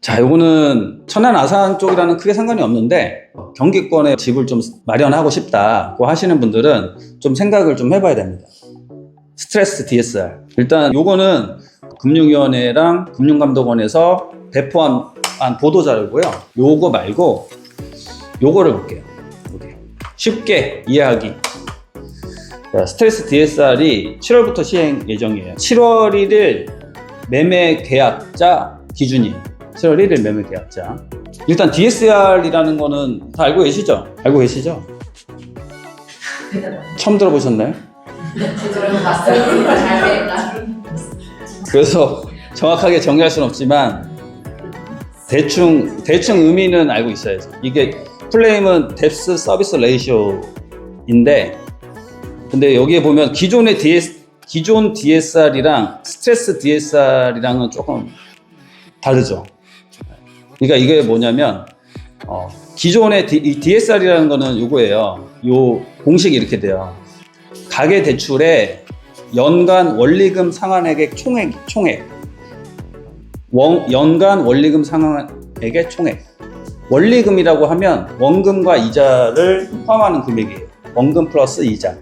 자, 요거는 천안 아산 쪽이라는 크게 상관이 없는데 경기권에 집을 좀 마련하고 싶다고 하시는 분들은 좀 생각을 좀 해봐야 됩니다. 스트레스 DSR. 일단 요거는 금융위원회랑 금융감독원에서 배포한 보도자료고요. 요거 말고 요거를 볼게요. 쉽게 이해하기. 자, 스트레스 DSR이 7월부터 시행 예정이에요. 7월 1일 매매 계약자 기준이에요. 7월 1일 매매 계약자. 일단 DSR이라는 거는 다 알고 계시죠? 알고 계시죠? 처음 들어보셨나요? 들어봤어요. 잘 됐다. 그래서 정확하게 정리할 수는 없지만 대충 의미는 알고 있어야죠. 이게 플레임은 뎁스 서비스 레이쇼인데, 근데 여기에 보면 기존 DSR이랑 스트레스 DSR이랑은 조금 다르죠. 그러니까 이게 뭐냐면 기존의 DSR이라는 거는 이거예요. 요 공식이 이렇게 돼요. 가계 대출의 연간 원리금 상환액의 총액. 연간 원리금 상환액의 총액. 원리금이라고 하면 원금과 이자를 포함하는 금액이에요. 원금 플러스 이자.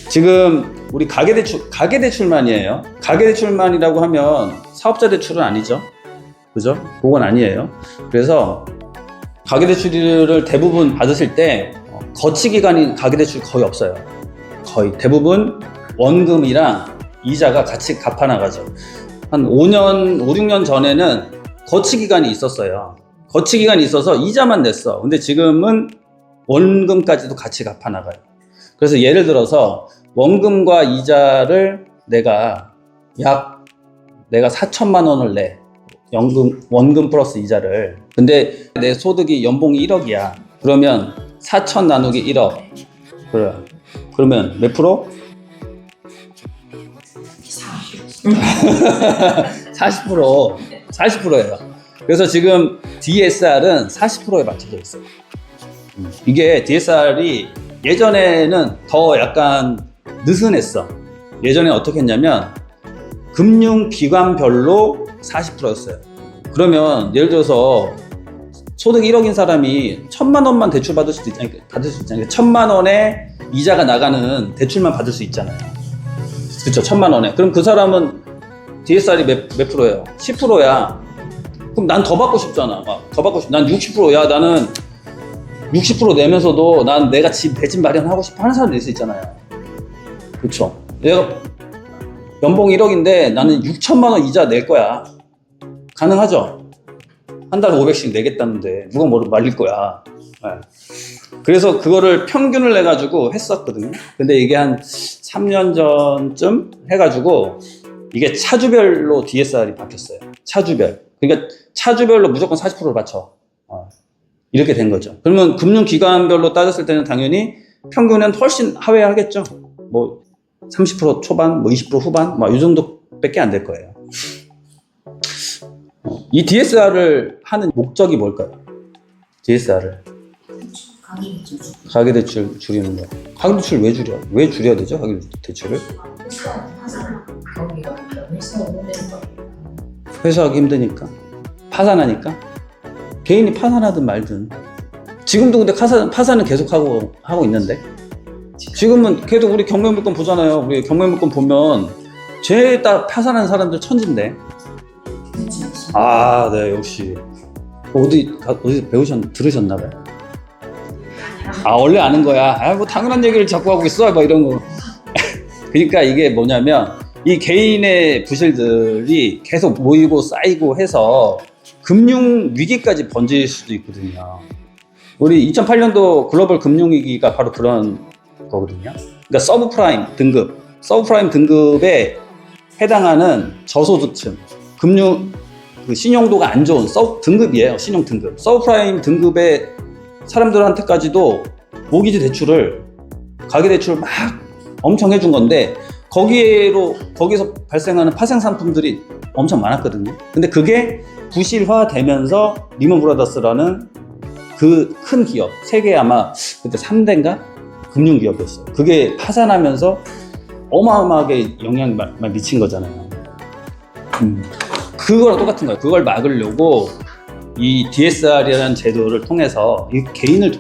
지금 우리 가계대출만이에요. 가계대출만이라고 하면 사업자 대출은 아니죠. 그죠? 그건 아니에요. 그래서 가계대출을 대부분 받으실 때 거치기간이 가계대출 거의 없어요. 거의 대부분 원금이랑 이자가 같이 갚아나가죠. 한 5, 6년 전에는 거치기간이 있었어요. 거치기간이 있어서 이자만 냈어. 근데 지금은 원금까지도 같이 갚아나가요. 그래서 예를 들어서 원금과 이자를 내가 4천만 원을 내. 원금 플러스 이자를. 근데 내 소득이 연봉이 1억이야. 그러면 4천 나누기 1억. 그러면 몇 프로? 40%예요. 그래서 지금 DSR은 40%에 맞춰져 있어요. 이게 DSR이 예전에는 더 약간 느슨했어. 예전에 어떻게 했냐면 금융기관별로 40%였어요. 그러면 예를 들어서 소득 1억인 사람이 1,000만 원만 대출 받을 수도 있잖아요. 1,000만 원에 이자가 나가는 대출만 받을 수 있잖아요. 그렇죠? 1,000만 원에. 그럼 그 사람은 DSR이 몇 프로예요? 10%야. 그럼 난 더 받고 싶잖아. 더 받고 싶. 난 60%야. 나는 60% 내면서도 난 내가 내 집 마련하고 싶어 하는 사람 낼 수 있잖아요. 그렇죠? 내가 연봉 1억인데 나는 6천만 원 이자 낼 거야. 가능하죠? 한 달에 500씩 내겠다는데 누가 뭐를 말릴 거야. 네. 그래서 그거를 평균을 내가지고 했었거든요. 근데 이게 한 3년 전쯤 해가지고 이게 차주별로 DSR이 바뀌었어요. 차주별. 그러니까 차주별로 무조건 40%를 받쳐. 이렇게 된 거죠. 그러면 금융기관별로 따졌을 때는 당연히 평균은 훨씬 하회하겠죠. 뭐 30% 초반, 뭐 20% 후반, 뭐 이 정도밖에 안 될 거예요. 이 DSR을 하는 목적이 뭘까요? DSR을. 가계대출 줄이는 거. 가계대출 왜 줄여? 왜 줄여야 되죠? 가계대출을? 회수하기 힘드니까. 파산하니까. 개인이 파산하든 말든. 지금도 근데 파산은 계속 하고 있는데. 지금은 걔도 우리 경매물건 보잖아요. 우리 경매물건 보면 제일 다 파산한 사람들 천진데. 아, 네, 역시. 어디서 들으셨나봐요? 아, 원래 아는 거야. 아, 뭐 당연한 얘기를 자꾸 하고 있어. 뭐 이런 거. 그러니까 이게 뭐냐면 이 개인의 부실들이 계속 모이고 쌓이고 해서 금융 위기까지 번질 수도 있거든요. 우리 2008년도 글로벌 금융 위기가 바로 그런 거거든요. 그러니까 서브프라임 등급에 해당하는 저소득층, 그 신용도가 안 좋은 등급이에요. 신용 등급. 서브프라임 등급의 사람들한테까지도 모기지 대출을, 가계대출을 막 엄청 해준 건데 거기서 발생하는 파생 상품들이 엄청 많았거든요. 근데 그게 부실화되면서 리먼 브라더스라는 그 큰 기업, 세계 아마 그때 3대인가? 금융기업이었어요. 그게 파산하면서 어마어마하게 영향을 미친 거잖아요. 그거랑 똑같은 거예요. 그걸 막으려고 이 DSR이라는 제도를 통해서 이 개인을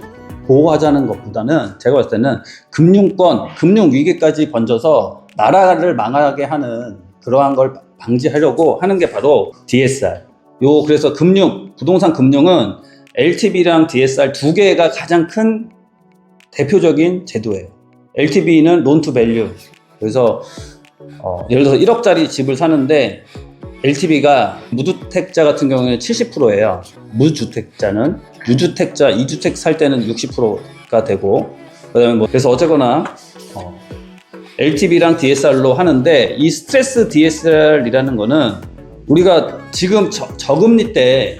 보호하자는 것보다는 제가 봤을 때는 금융권, 금융위기까지 번져서 나라를 망하게 하는 그러한 걸 방지하려고 하는 게 바로 DSR. 그래서 부동산 금융은 LTV랑 DSR 두 개가 가장 큰 대표적인 제도예요. LTV는 론 투 밸류. 그래서 예를 들어서 1억짜리 집을 사는데 LTV가 무주택자 같은 경우에는 70%예요. 무주택자는 유주택자, 2주택 살 때는 60%가 되고 그다음에 그래서 어쨌거나 LTV랑 DSR로 하는데 이 스트레스 DSR이라는 거는 우리가 지금 저금리 때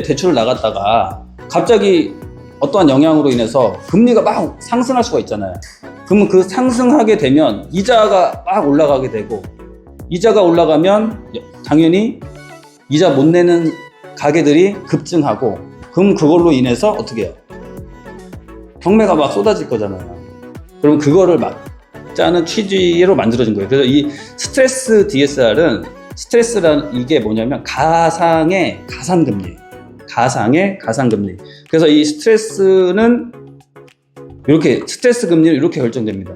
대출을 나갔다가 갑자기 어떠한 영향으로 인해서 금리가 막 상승할 수가 있잖아요. 그러면 그 상승하게 되면 이자가 막 올라가게 되고 이자가 올라가면 당연히 이자 못 내는 가게들이 급증하고 그럼 그걸로 인해서 어떻게 해요? 경매가 막 쏟아질 거잖아요. 그럼 그거를 막자는 취지로 만들어진 거예요. 그래서 이 스트레스 DSR은 스트레스라는 이게 뭐냐면 가상의 가산금리예요. 가상의 가산금리. 그래서 이 스트레스는 스트레스 금리는 이렇게 결정됩니다.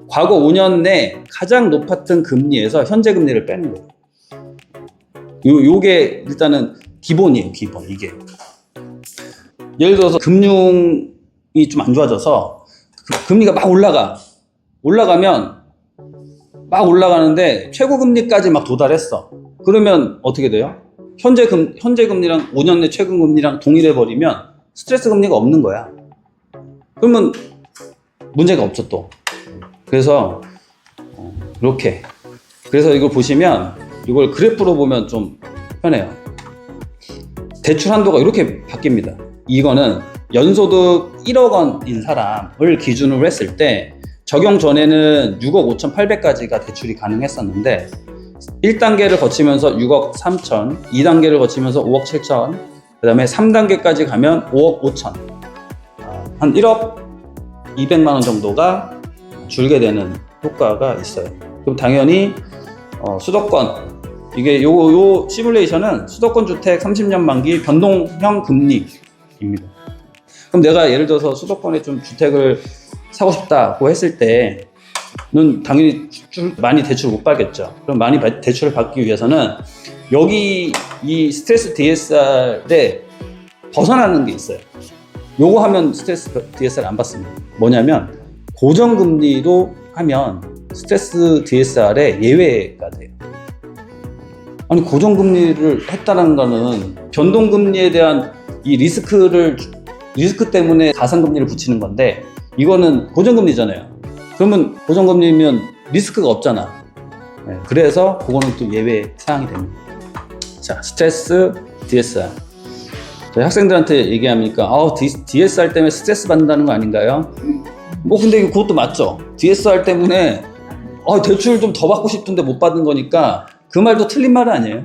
과거 5년 내 가장 높았던 금리에서 현재 금리를 빼는 거예요. 요게 일단은 기본이에요, 기본. 이게. 예를 들어서 금융이 좀 안 좋아져서 금리가 막 올라가면 막 올라가는데 최고 금리까지 막 도달했어. 그러면 어떻게 돼요? 현재 금리랑 5년 내 최고 금리랑 동일해 버리면 스트레스 금리가 없는 거야. 그러면 문제가 없죠 또. 그래서 이렇게. 그래서 이걸 보시면 이걸 그래프로 보면 좀 편해요. 대출 한도가 이렇게 바뀝니다. 이거는 연소득 1억 원인 사람을 기준으로 했을 때 적용 전에는 6억 5,800까지가 대출이 가능했었는데 1단계를 거치면서 6억 3천, 2단계를 거치면서 5억 7천, 그 다음에 3단계까지 가면 5억 5천, 한 1억 200만 원 정도가 줄게 되는 효과가 있어요. 그럼 당연히 수도권, 이게 요 시뮬레이션은 수도권 주택 30년 만기 변동형 금리입니다. 그럼 내가 예를 들어서 수도권에 좀 주택을 사고 싶다고 했을 때는 당연히 많이 대출 못 받겠죠. 그럼 많이 대출을 받기 위해서는 여기 이 스트레스 DSR에 벗어나는 게 있어요. 요거 하면 스트레스 DSR 안 받습니다. 뭐냐면 고정금리로 하면 스트레스 DSR에 예외가 돼요. 아니 고정금리를 했다는 거는 변동금리에 대한 이 리스크 때문에 가산금리를 붙이는 건데 이거는 고정금리잖아요. 그러면 고정금리면 리스크가 없잖아. 네, 그래서 그거는 또 예외 사항이 됩니다. 자, 스트레스 DSR. 저희 학생들한테 얘기하니까 DSR 때문에 스트레스 받는다는 거 아닌가요? 근데 그것도 맞죠. DSR 때문에 대출 좀 더 받고 싶은데 못 받는 거니까 그 말도 틀린 말은 아니에요.